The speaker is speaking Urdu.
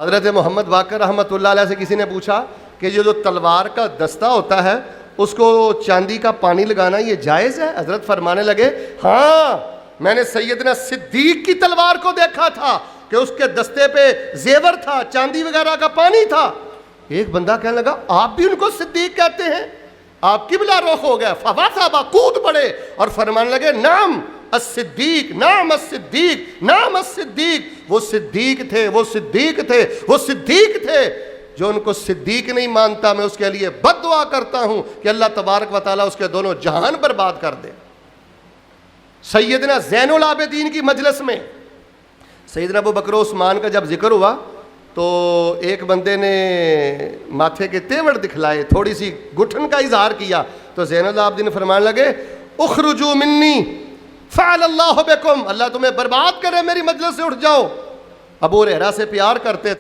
حضرت محمد باقر رحمۃ اللہ علیہ سے کسی نے پوچھا کہ یہ جو تلوار کا دستہ ہوتا ہے اس کو چاندی کا پانی لگانا یہ جائز ہے؟ حضرت فرمانے لگے ہاں، میں نے سیدنا صدیق کی تلوار کو دیکھا تھا کہ اس کے دستے پہ زیور تھا، چاندی وغیرہ کا پانی تھا۔ ایک بندہ کہنے لگا آپ بھی ان کو صدیق کہتے ہیں؟ آپ قبلہ رخ ہو گیا، فواثابہ کود پڑے اور فرمانے لگے نعم الصدیق، نعم الصدیق، نعم الصدیق۔ وہ صدیق تھے، وہ صدیق تھے، وہ صدیق تھے۔ جو ان کو صدیق نہیں مانتا میں اس کے لیے بد دعا کرتا ہوں کہ اللہ تبارک و تعالیٰ اس کے دونوں جہان برباد کر دے۔ سیدنا زین العابدین کی مجلس میں سیدنا ابو بکر و عثمان کا جب ذکر ہوا تو ایک بندے نے ماتھے کے تیور دکھلائے، تھوڑی سی گھٹن کا اظہار کیا، تو زین العابدین فرمانے لگے اخرجوا منی فعل اللہ بکم، اللہ تمہیں برباد کرے، میری مجلس سے اٹھ جاؤ۔ ابو ہریرہ سے پیار کرتے تھے۔